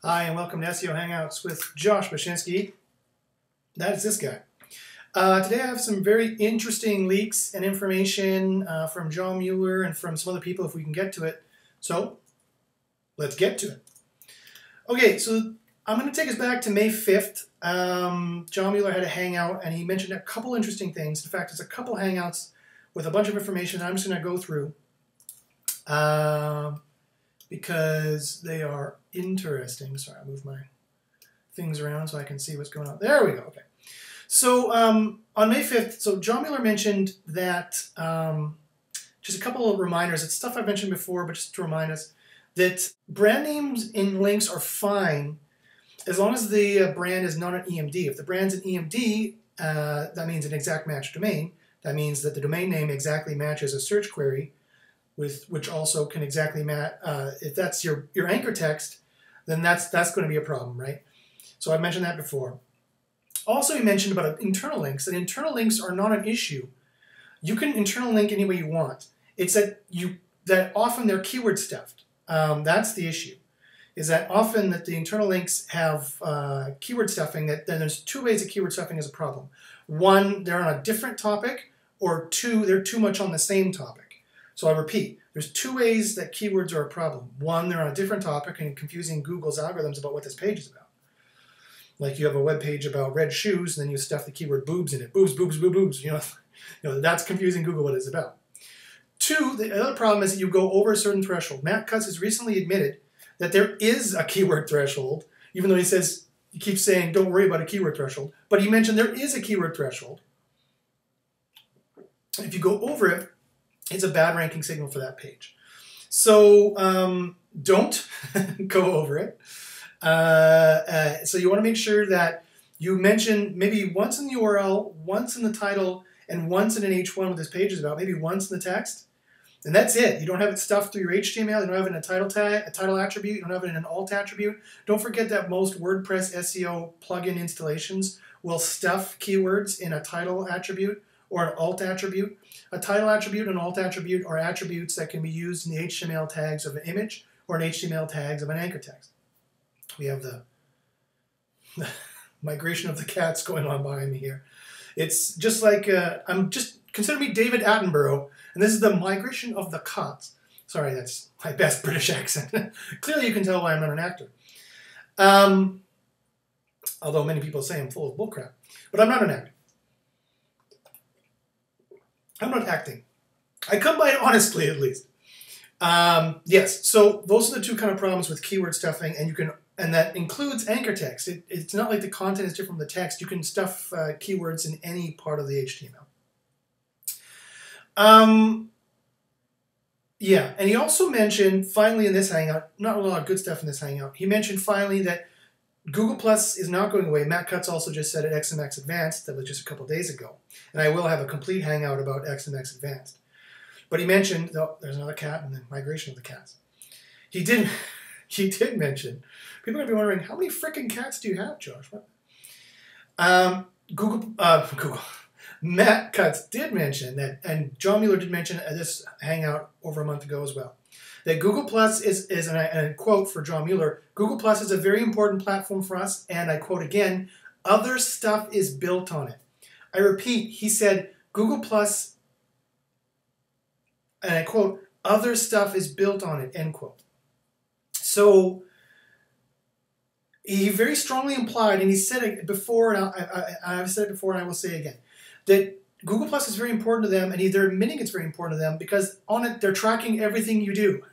Hi, and welcome to SEO Hangouts with Josh Bachynski. That is this guy. Today I have some very interesting leaks and information from John Mueller and from some other people if we can get to it. So, let's get to it. Okay, so I'm going to take us back to May 5th. John Mueller had a hangout and he mentioned a couple interesting things. In fact, it's a couple hangouts with a bunch of information that I'm just going to go through because they are interesting. Sorry, I'll move my things around so I can see what's going on. There we go. Okay. So on May 5th, so John Mueller mentioned that, just a couple of reminders. It's stuff I've mentioned before, but just to remind us that brand names in links are fine as long as the brand is not an EMD. If the brand's an EMD, that means an exact match domain. That means that the domain name exactly matches a search query, which also can exactly match. If that's your anchor text, then that's going to be a problem, right? So I mentioned that before. Also, you mentioned about internal links, and internal links are not an issue. You can internal link any way you want. It's that often they're keyword stuffed. That's the issue. Is that often that the internal links have keyword stuffing. Then there's two ways that keyword stuffing is a problem. One, they're on a different topic, or two, they're too much on the same topic. So I repeat, there's two ways that keywords are a problem. One, they're on a different topic and confusing Google's algorithms about what this page is about. Like you have a web page about red shoes, and then you stuff the keyword boobs in it. Boobs, boobs, boobs, boobs. You know, that's confusing Google what it's about. Two, the other problem is that you go over a certain threshold. Matt Cutts has recently admitted that there is a keyword threshold, even though he keeps saying, don't worry about a keyword threshold. But he mentioned there is a keyword threshold. If you go over it, it's a bad ranking signal for that page. So don't go over it. So you want to make sure that you mention maybe once in the URL, once in the title, and once in an H1 what this page is about, maybe once in the text. And that's it. You don't have it stuffed through your HTML. You don't have it in a title tag, a title attribute. You don't have it in an alt attribute. Don't forget that most WordPress SEO plugin installations will stuff keywords in a title attribute or an alt attribute. A title attribute and an alt attribute are attributes that can be used in the HTML tags of an image or an HTML tags of an anchor text. We have the migration of the cats going on behind me here. It's just like, consider me David Attenborough, and this is the migration of the cats. Sorry, that's my best British accent. Clearly you can tell why I'm not an actor. Although many people say I'm full of bullcrap. But I'm not an actor. I'm not acting. I come by it honestly, at least. Yes, so those are the two kind of problems with keyword stuffing, and that includes anchor text. It's not like the content is different from the text. You can stuff keywords in any part of the HTML. Yeah, and he also mentioned, finally in this hangout, not a lot of good stuff in this hangout, he mentioned finally that Google Plus is not going away. Matt Cutts also just said at SMX Advanced, that was just a couple days ago. And I will have a complete hangout about SMX Advanced. But he mentioned, oh, there's another cat and the migration of the cats. He did mention, people are going to be wondering, how many freaking cats do you have, Josh? What? Matt Cutts did mention that, and John Mueller did mention at this hangout over a month ago as well, that Google Plus is and I quote for John Mueller, Google Plus is a very important platform for us, and I quote again, other stuff is built on it. I repeat, he said, Google Plus, and I quote, other stuff is built on it, end quote. So he very strongly implied, and he said it before, and I've said it before, and I will say it again, that Google Plus is very important to them, and they're admitting it's very important to them because on it, they're tracking everything you do.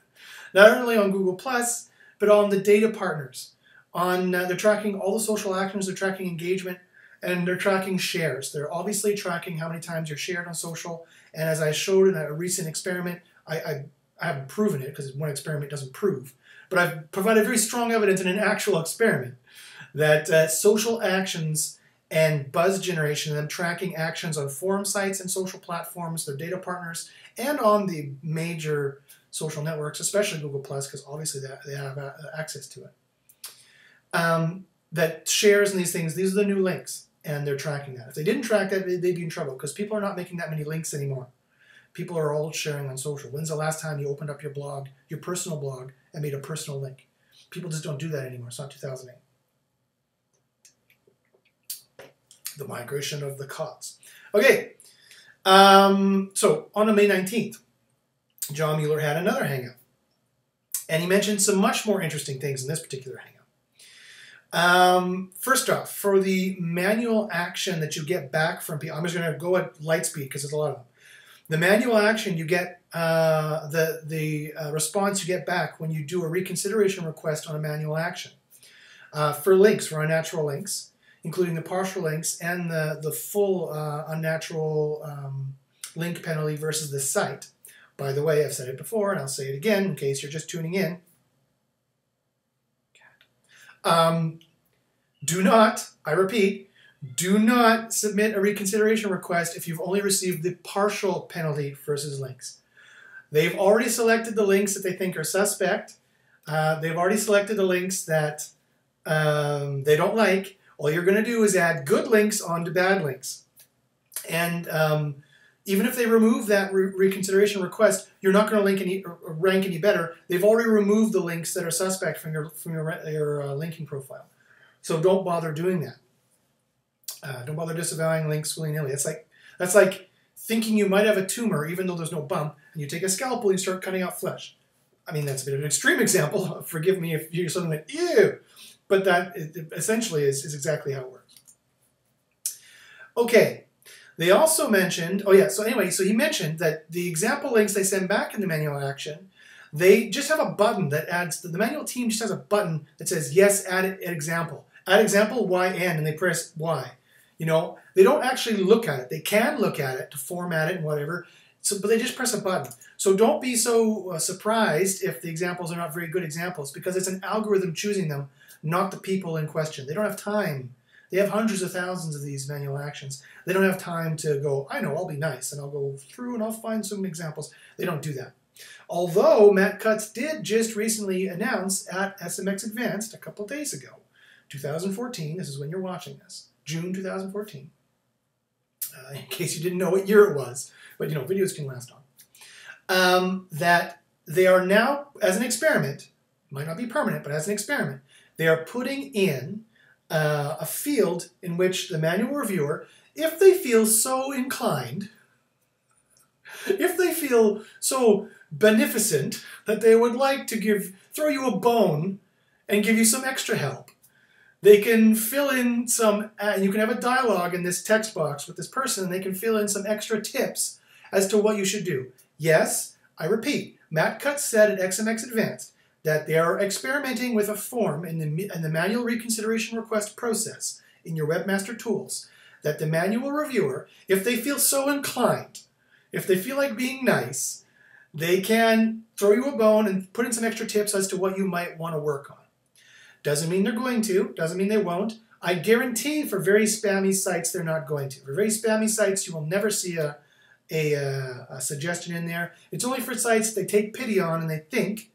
Not only on Google Plus, but on the data partners. They're tracking all the social actions, they're tracking engagement, and they're tracking shares. They're obviously tracking how many times you're shared on social, and as I showed in a recent experiment, I haven't proven it because one experiment doesn't prove, but I've provided very strong evidence in an actual experiment that social actions and buzz generation, and them tracking actions on forum sites and social platforms, their data partners, and on the major social networks, especially Google+, because obviously they have access to it. That shares and these things, these are the new links, and they're tracking that. If they didn't track that, they'd be in trouble, because people are not making that many links anymore. People are all sharing on social. When's the last time you opened up your blog, your personal blog, and made a personal link? People just don't do that anymore. It's not 2008. The migration of the cots. Okay, so on May 19th, John Mueller had another hangout. And he mentioned some much more interesting things in this particular hangout. First off, for the manual action that you get back from people, I'm just going to go at light speed because there's a lot of them. The manual action you get, the response you get back when you do a reconsideration request on a manual action. For links, for unnatural links, including the partial links and the full unnatural link penalty versus the site. By the way, I've said it before, and I'll say it again in case you're just tuning in. Do not, I repeat, do not submit a reconsideration request if you've only received the partial penalty versus links. They've already selected the links that they think are suspect. They've already selected the links that they don't like. All you're going to do is add good links onto bad links. And even if they remove that reconsideration request, you're not going to rank any better. They've already removed the links that are suspect from your linking profile. So don't bother doing that. Don't bother disavowing links willy-nilly. That's like thinking you might have a tumor even though there's no bump, and you take a scalpel and you start cutting out flesh. I mean, that's a bit of an extreme example. Forgive me if you're something like, ew. But that essentially is exactly how it works. Okay. They also mentioned, so he mentioned that the example links they send back in the manual action, they just have a button that adds, the manual team just has a button that says, yes, add example. Add example, YN, and they press Y. You know, they don't actually look at it. They can look at it to format it and whatever, but they just press a button. So don't be so surprised if the examples are not very good examples, because it's an algorithm choosing them, not the people in question. They don't have time. They have hundreds of thousands of these manual actions. They don't have time to go, I know, I'll be nice, and I'll go through and I'll find some examples. They don't do that. Although Matt Cutts did just recently announce at SMX Advanced a couple days ago, 2014, this is when you're watching this, June 2014, in case you didn't know what year it was, but you know, videos can last on, that they are now, as an experiment, might not be permanent, but as an experiment, they are putting in a field in which the manual reviewer, if they feel so inclined, if they feel so beneficent that they would like to throw you a bone and give you some extra help, they can fill in some, you can have a dialogue in this text box with this person, and they can fill in some extra tips as to what you should do. Yes, I repeat, Matt Cutts said at SMX Advanced that they are experimenting with a form in the manual reconsideration request process in your webmaster tools, that the manual reviewer, if they feel so inclined, if they feel like being nice, they can throw you a bone and put in some extra tips as to what you might want to work on. Doesn't mean they're going to, doesn't mean they won't. I guarantee for very spammy sites they're not going to. For very spammy sites, you will never see a suggestion in there. It's only for sites they take pity on and they think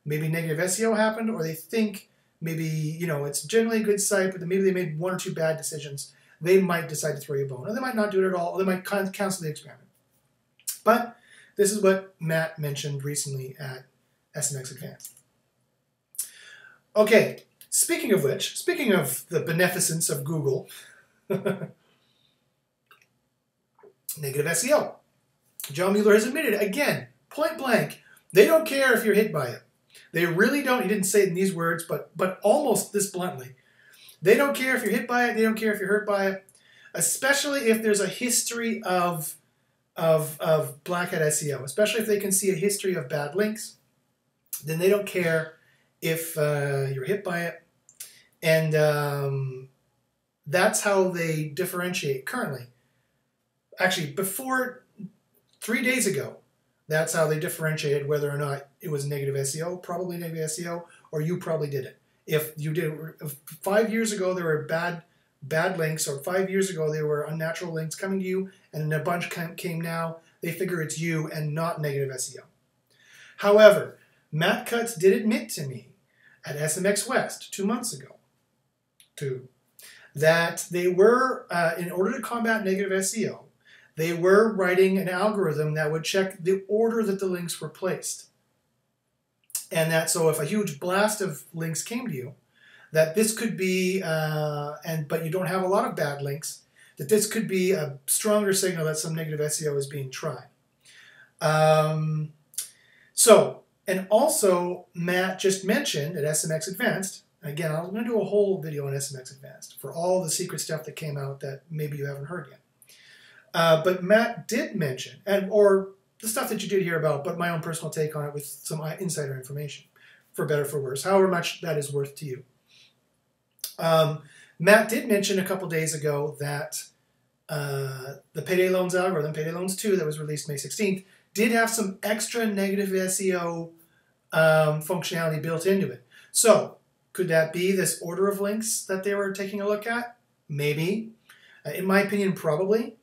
maybe negative SEO happened, or they think maybe, you know, it's generally a good site, but maybe they made one or two bad decisions. They might decide to throw you a bone, or they might not do it at all, or they might cancel the experiment. But this is what Matt mentioned recently at SMX Advanced. Okay, speaking of which, speaking of the beneficence of Google, negative SEO. John Mueller has admitted, again, point blank, they don't care if you're hit by it. They really don't. He didn't say it in these words, but almost this bluntly. They don't care if you're hit by it. They don't care if you're hurt by it, especially if there's a history of black hat SEO, especially if they can see a history of bad links. Then they don't care if you're hit by it. And that's how they differentiate currently. Actually, before 3 days ago, that's how they differentiated whether or not it was negative SEO, probably negative SEO, or you probably did it. If you did it, 5 years ago there were bad links, or 5 years ago there were unnatural links coming to you, and a bunch came now, they figure it's you and not negative SEO. However, Matt Cutts did admit to me at SMX West 2 months ago, that they were, in order to combat negative SEO, they were writing an algorithm that would check the order that the links were placed. And that so if a huge blast of links came to you, that this could be, but you don't have a lot of bad links, that this could be a stronger signal that some negative SEO is being tried. And also Matt just mentioned at SMX Advanced, again, I'm going to do a whole video on SMX Advanced for all the secret stuff that came out that maybe you haven't heard yet. But Matt did mention, or the stuff that you did hear about, but my own personal take on it with some insider information, for better or for worse, however much that is worth to you. Matt did mention a couple days ago that the Payday Loans algorithm, Payday Loans 2, that was released May 16th, did have some extra negative SEO functionality built into it. So, could that be this order of links that they were taking a look at? Maybe. In my opinion, probably.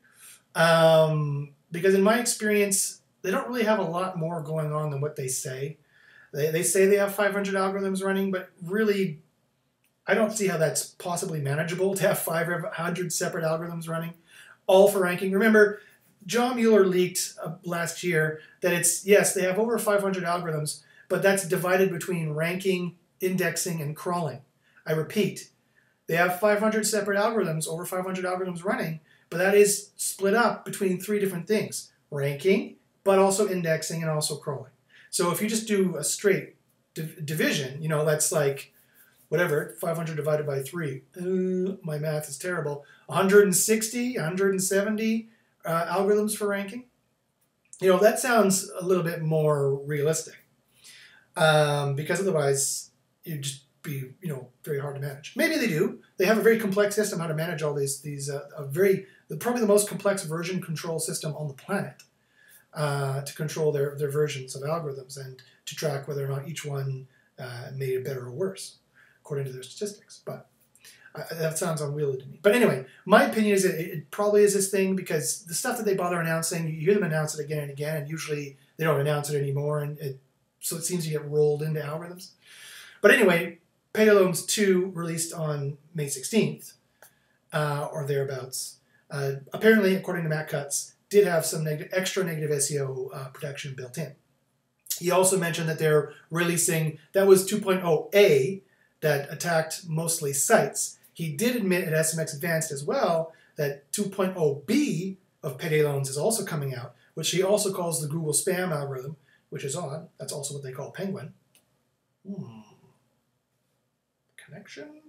Because in my experience, they don't really have a lot more going on than what they say. They say they have 500 algorithms running, but really, I don't see how that's possibly manageable to have 500 separate algorithms running, all for ranking. Remember, John Mueller leaked last year that yes, they have over 500 algorithms, but that's divided between ranking, indexing, and crawling. I repeat, they have 500 separate algorithms, over 500 algorithms running, but that is split up between 3 different things: ranking, but also indexing and also crawling. So if you just do a straight division, that's like, whatever, 500 divided by 3. My math is terrible. 160, 170 algorithms for ranking. That sounds a little bit more realistic. Because otherwise, it'd just be, very hard to manage. Maybe they do. They have a very complex system how to manage all these probably the most complex version control system on the planet to control their versions of algorithms and to track whether or not each one made it better or worse, according to their statistics. But that sounds unwieldy to me. But anyway, my opinion is that it probably is this thing, because the stuff that they bother announcing, you hear them announce it again and again, and usually they don't announce it anymore, and so it seems to get rolled into algorithms. But anyway, Payday Loans 2 released on May 16th, or thereabouts. Apparently, according to Matt Cutts, did have some extra negative SEO protection built in. He also mentioned that they're releasing, that was 2.0A, that attacked mostly sites. He did admit at SMX Advanced as well that 2.0B of Payday Loans is also coming out, which he also calls the Google spam algorithm, which is odd. That's also what they call Penguin. Connection?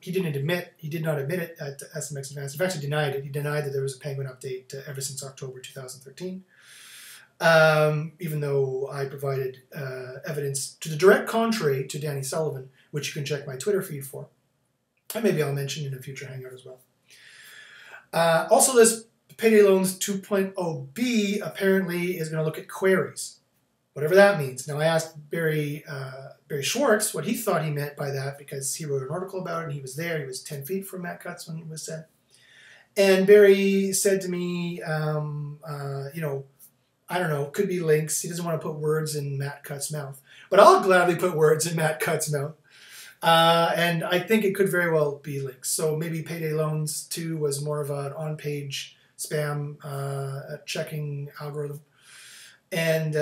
He did not admit it at SMX Advanced. In fact, he denied it. He denied that there was a Penguin update ever since October 2013. Even though I provided evidence to the direct contrary to Danny Sullivan, which you can check my Twitter feed for. And maybe I'll mention in a future Hangout as well. Also, this Payday Loans 2.0B apparently is going to look at queries, whatever that means. Now, I asked Barry Schwartz what he thought he meant by that, because he wrote an article about it, and he was there. He was 10 feet from Matt Cutts when it was said. And Barry said to me, I don't know, could be links. He doesn't want to put words in Matt Cutts' mouth. But I'll gladly put words in Matt Cutts' mouth. And I think it could very well be links. So maybe Payday Loans 2 was more of an on-page spam checking algorithm. And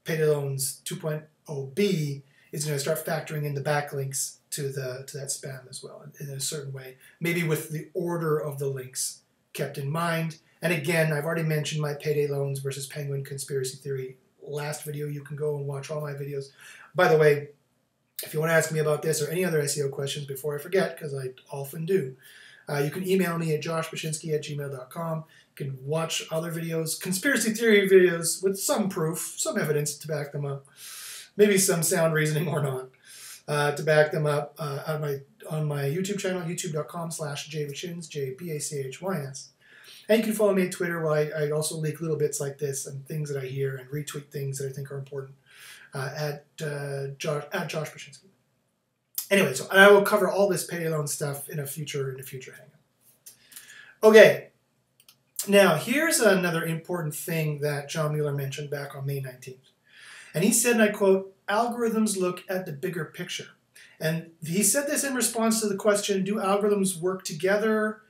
Payday Loans 2.0B is going to start factoring in the backlinks to that spam as well in a certain way. Maybe with the order of the links kept in mind. And again, I've already mentioned my Payday Loans versus Penguin conspiracy theory last video. You can go and watch all my videos. By the way, if you want to ask me about this or any other SEO questions before I forget, because I often do, you can email me at joshbachynski@gmail.com. You can watch other videos, conspiracy theory videos with some proof, some evidence to back them up, maybe some sound reasoning or not, to back them up on my YouTube channel, youtube.com/jbachins, JBACHYNS. And you can follow me on Twitter, where I also leak little bits like this and things that I hear and retweet things that I think are important at Josh Bachynski. Anyway, so I will cover all this Payday Loan stuff in a future hangout. Okay, now here's another important thing that John Mueller mentioned back on May 19th. And he said, and I quote, "Algorithms look at the bigger picture." And he said this in response to the question, do algorithms work together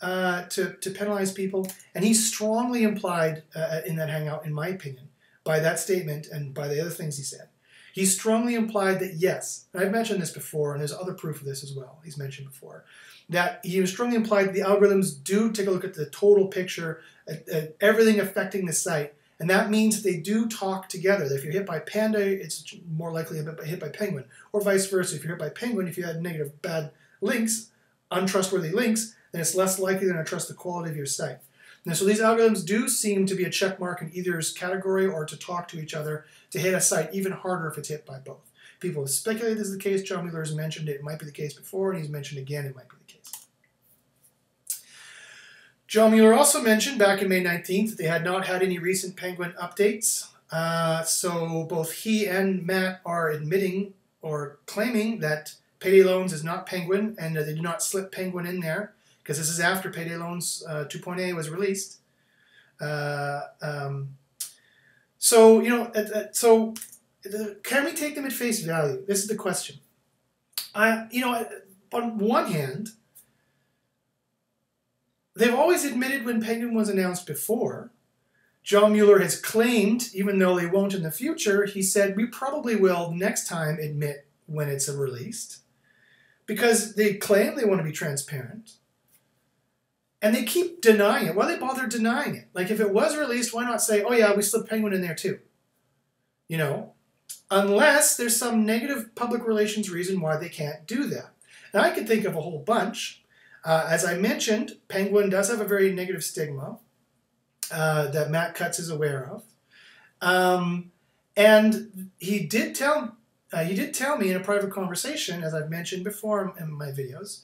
to penalize people, and he strongly implied in that hangout, in my opinion, by that statement and by the other things he said, he strongly implied that yes, and I've mentioned this before, and there's other proof of this as well, he's mentioned before, that he was strongly implied that the algorithms do take a look at the total picture, at everything affecting the site, and that means that they do talk together. That if you're hit by Panda, it's more likely hit by Penguin, or vice versa. If you're hit by Penguin, if you had negative, bad links, untrustworthy links, then it's less likely than to trust the quality of your site. And so these algorithms do seem to be a check mark in either's category or to talk to each other to hit a site even harder if it's hit by both. People have speculated this is the case. John Mueller has mentioned it might be the case before, and he's mentioned again it might be the case. John Mueller also mentioned back in May 19th that they had not had any recent Penguin updates. So both he and Matt are admitting or claiming that Payday Loans is not Penguin and that they do not slip Penguin in there, because this is after Payday Loans 2.8 was released. So, you know, can we take them at face value? This is the question. You know, on one hand, they've always admitted when Penguin was announced before. John Mueller has claimed, even though they won't in the future, he said, we probably will next time admit when it's released, because they claim they want to be transparent. And they keep denying it. Why do they bother denying it? Like, if it was released, why not say, oh yeah, we slipped Penguin in there too? You know? Unless there's some negative public relations reason why they can't do that. And I could think of a whole bunch. As I mentioned, Penguin does have a very negative stigma that Matt Cutts is aware of. And he did tell me in a private conversation, as I've mentioned before in my videos,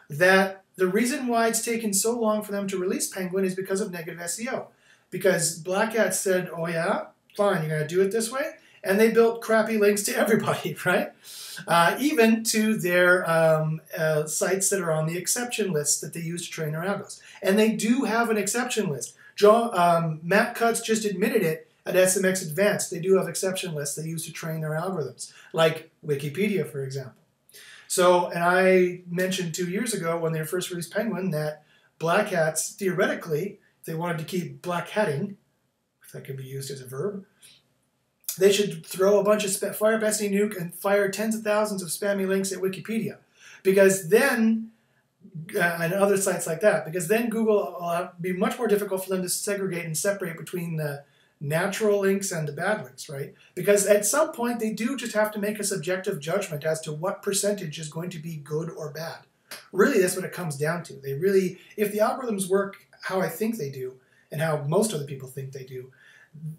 that the reason why it's taken so long for them to release Penguin is because of negative SEO. Because Black Hat said, oh yeah, fine, you're going to do it this way? And they built crappy links to everybody, right? Even to their sites that are on the exception list that they use to train their algos. And they do have an exception list. Matt Cutts just admitted it at SMX Advanced. They do have exception lists they use to train their algorithms, like Wikipedia, for example. So, and I mentioned 2 years ago when they first released Penguin that Black Hats, theoretically, if they wanted to keep black hatting, if that could be used as a verb, they should throw a bunch of fire Bessie Nuke and fire tens of thousands of spammy links at Wikipedia. Because then, and other sites like that, because then Google will be much more difficult for them to segregate and separate between the natural links and the bad links, right? Because at some point they do just have to make a subjective judgment as to what percentage is going to be good or bad. Really, that's what it comes down to. They really, if the algorithms work how I think they do, and how most other people think they do,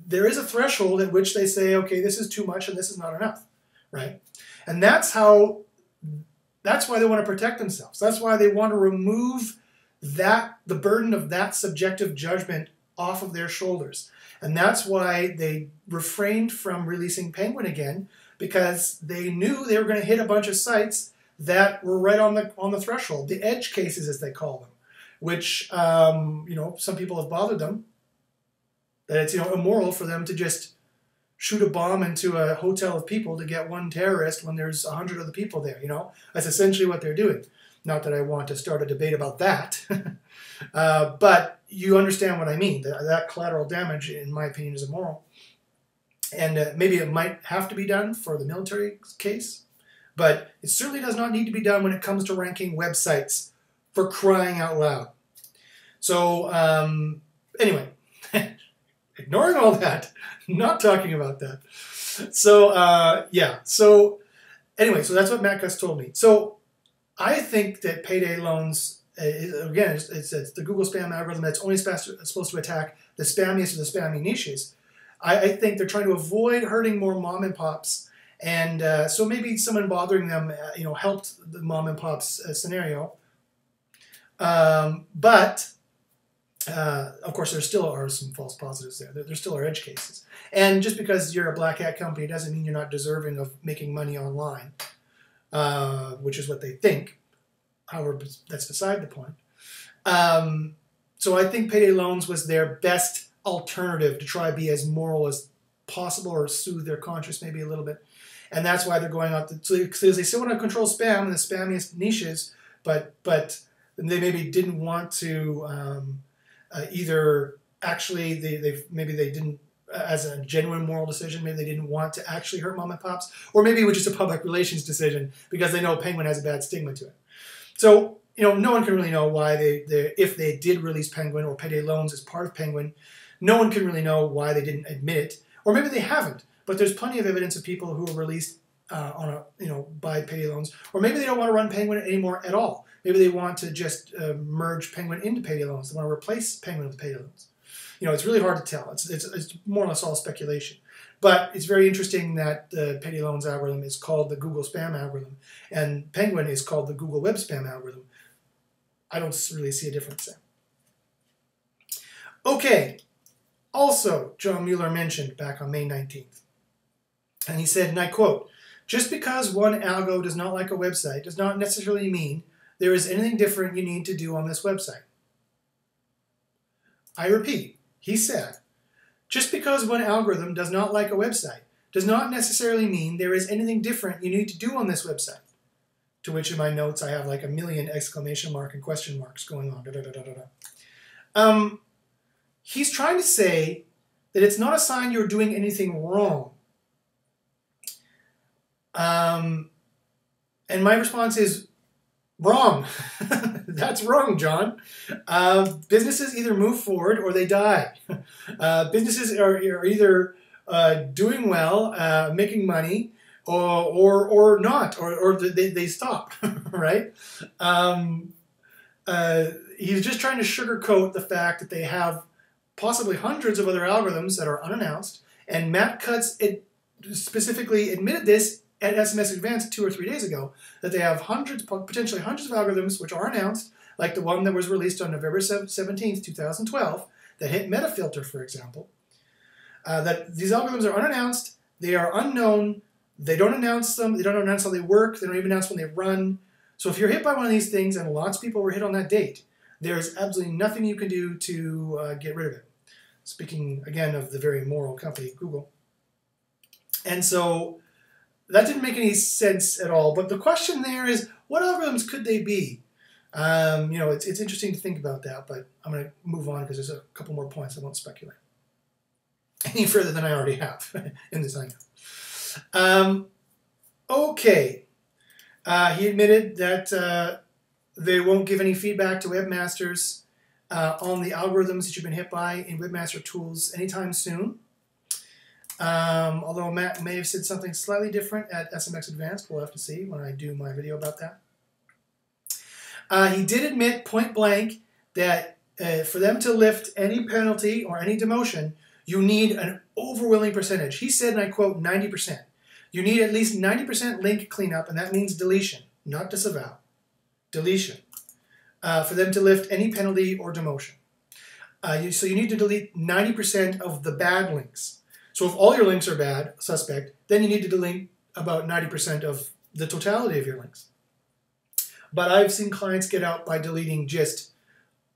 there is a threshold at which they say, okay, this is too much and this is not enough, right? And that's why they want to protect themselves. That's why they want to remove the burden of that subjective judgment off of their shoulders. And that's why they refrained from releasing Penguin again, because they knew they were going to hit a bunch of sites that were right on the threshold, the edge cases as they call them, which you know, some people have bothered them that it's, you know, immoral for them to just shoot a bomb into a hotel of people to get one terrorist when there's 100 other people there. You know, that's essentially what they're doing. Not that I want to start a debate about that, but you understand what I mean. That collateral damage, in my opinion, is immoral. And maybe it might have to be done for the military case, but it certainly does not need to be done when it comes to ranking websites, for crying out loud. So anyway, ignoring all that, not talking about that. So yeah, so anyway, so that's what Matt Cutts told me. So I think that Payday Loans, again, it's the Google spam algorithm that's only supposed to attack the spammiest of the spammy niches. I think they're trying to avoid hurting more mom and pops, and so maybe someone bothering them, you know, helped the mom and pops scenario. But of course, there still are some false positives there. There still are edge cases. And just because you're a black hat company doesn't mean you're not deserving of making money online, which is what they think. However, that's beside the point. So I think Payday Loans was their best alternative to try to be as moral as possible, or soothe their conscience maybe a little bit. And that's why they're going out. So they still want to control spam in the spammiest niches, but they maybe didn't want to either actually, maybe they didn't, as a genuine moral decision, maybe they didn't want to actually hurt mom and pops, or maybe it was just a public relations decision because they know Penguin has a bad stigma to it. So, no one can really know why if they did release Penguin or Payday Loans as part of Penguin, no one can really know why they didn't admit it, or maybe they haven't. But there's plenty of evidence of people who were released by Payday Loans, or maybe they don't want to run Penguin anymore at all. Maybe they want to just merge Penguin into Payday Loans. They want to replace Penguin with Payday Loans. It's really hard to tell. It's more or less all speculation. But it's very interesting that the Payday Loans algorithm is called the Google Spam algorithm, and Penguin is called the Google Web Spam algorithm. I don't really see a difference there. Okay. Also, John Mueller mentioned back on May 19th, and he said, and I quote, "Just because one algo does not like a website does not necessarily mean there is anything different you need to do on this website." I repeat, he said, just because one algorithm does not like a website does not necessarily mean there is anything different you need to do on this website. To which in my notes I have like a million exclamation mark and question marks going on. He's trying to say that it's not a sign you're doing anything wrong. And my response is, wrong. That's wrong, John. Businesses either move forward or they die. Businesses are either doing well, making money, or not, or they stop, right? He's just trying to sugarcoat the fact that they have possibly hundreds of other algorithms that are unannounced, and Matt Cutts specifically admitted this at SMX Advanced 2 or 3 days ago, that they have potentially hundreds of algorithms which are announced, like the one that was released on November 17th, 2012, that hit MetaFilter, for example. That these algorithms are unannounced, they are unknown, they don't announce them, they don't announce how they work, they don't even announce when they run. So if you're hit by one of these things, and lots of people were hit on that date, there's absolutely nothing you can do to get rid of it. Speaking, again, of the very moral company, Google. And so that didn't make any sense at all. But the question there is, what algorithms could they be? It's interesting to think about that, but I'm going to move on because there's a couple more points. I won't speculate any further than I already have in this item. Okay. He admitted that they won't give any feedback to webmasters on the algorithms that you've been hit by in Webmaster Tools anytime soon. Although Matt may have said something slightly different at SMX Advanced. We'll have to see when I do my video about that. He did admit point blank that for them to lift any penalty or any demotion, you need an overwhelming percentage. He said, and I quote, 90%. You need at least 90% link cleanup, and that means deletion, not disavow. Deletion. For them to lift any penalty or demotion. So you need to delete 90% of the bad links. So if all your links are bad, suspect, then you need to delete about 90% of the totality of your links. But I've seen clients get out by deleting just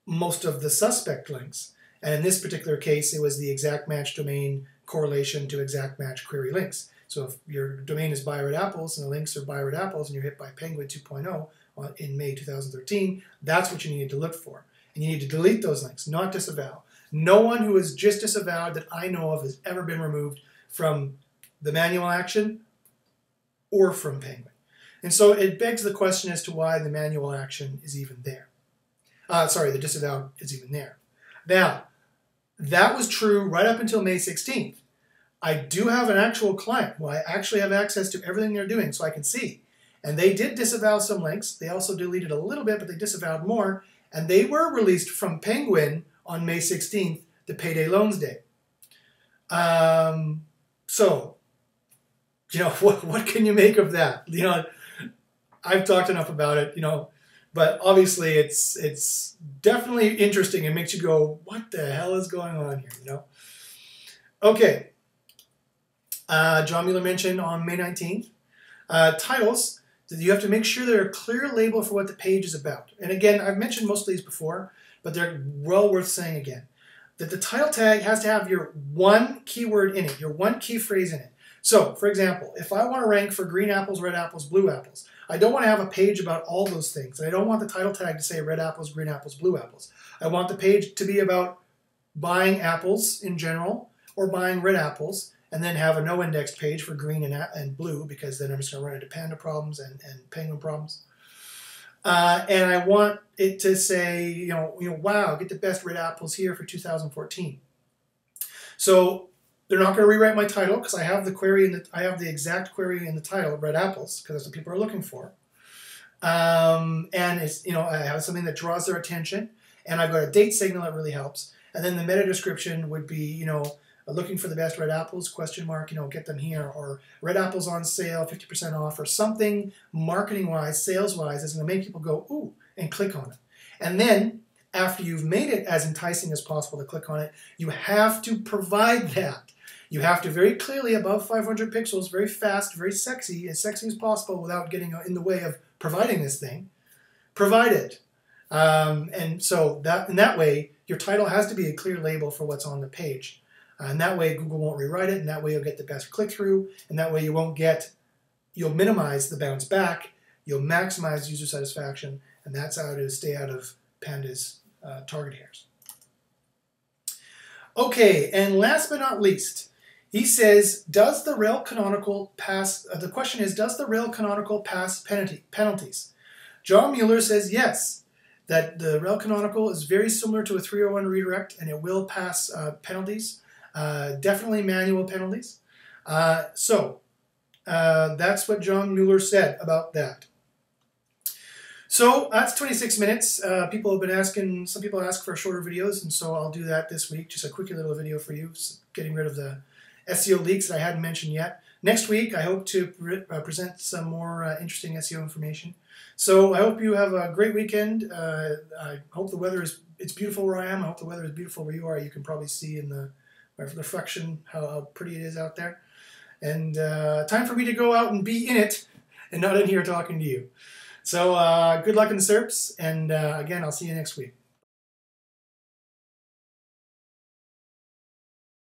most of the suspect links. And in this particular case, it was the exact match domain correlation to exact match query links. So if your domain is Buy Red Apples and the links are Buy Red Apples and you're hit by Penguin 2.0 in May 2013, that's what you need to look for. And you need to delete those links, not disavow. No one who is just disavowed that I know of has ever been removed from the manual action or from Penguin. And so it begs the question as to why the manual action is even there. The disavowed is even there. Now, that was true right up until May 16th. I do have an actual client who I actually have access to everything they're doing so I can see. And they did disavow some links. They also deleted a little bit, but they disavowed more. And they were released from Penguin on May 16th, the Payday Loans Day. So, what can you make of that? I've talked enough about it, but obviously it's definitely interesting and makes you go, what the hell is going on here, Okay. John Mueller mentioned on May 19th, titles, that you have to make sure they're a clear label for what the page is about. And again, I've mentioned most of these before, but they're well worth saying again. That the title tag has to have your one keyword in it, your one key phrase in it. So, for example, if I want to rank for green apples, red apples, blue apples, I don't want to have a page about all those things. And I don't want the title tag to say red apples, green apples, blue apples. I want the page to be about buying apples in general or buying red apples, and then have a no-indexed page for green and blue, because then I'm just going to run into panda problems and penguin problems. And I want it to say, wow, get the best red apples here for 2014. So they're not going to rewrite my title because I have the query I have the exact query in the title, red apples, because that's what people are looking for. And it's, I have something that draws their attention, and I've got a date signal that really helps. And then the meta description would be, looking for the best red apples, question mark, get them here, or red apples on sale, 50% off, or something marketing-wise, sales-wise, that's going to make people go, ooh, and click on it. And then, after you've made it as enticing as possible to click on it, you have to provide that. You have to very clearly, above 500 pixels, very fast, very sexy as possible without getting in the way of providing this thing, provide it. And so in that way, your title has to be a clear label for what's on the page. And that way Google won't rewrite it, and that way you'll get the best click-through, and that way you'll minimize the bounce back, you'll maximize user satisfaction, and that's how to stay out of Panda's target hairs. Okay, and last but not least, he says, does the rel canonical pass, the question is, does the rel canonical pass penalties? John Mueller says yes, that the rel canonical is very similar to a 301 redirect, and it will pass penalties. Definitely manual penalties. So that's what John Mueller said about that. So that's 26 minutes. People have been asking, some people ask for shorter videos, and so I'll do that this week. Just a quick little video for you, getting rid of the SEO leaks that I hadn't mentioned yet. Next week, I hope to present some more interesting SEO information. So I hope you have a great weekend. I hope the weather it's beautiful where I am. I hope the weather is beautiful where you are. You can probably see in the reflection how pretty it is out there. And time for me to go out and be in it and not in here talking to you. So good luck in the SERPs, and again, I'll see you next week.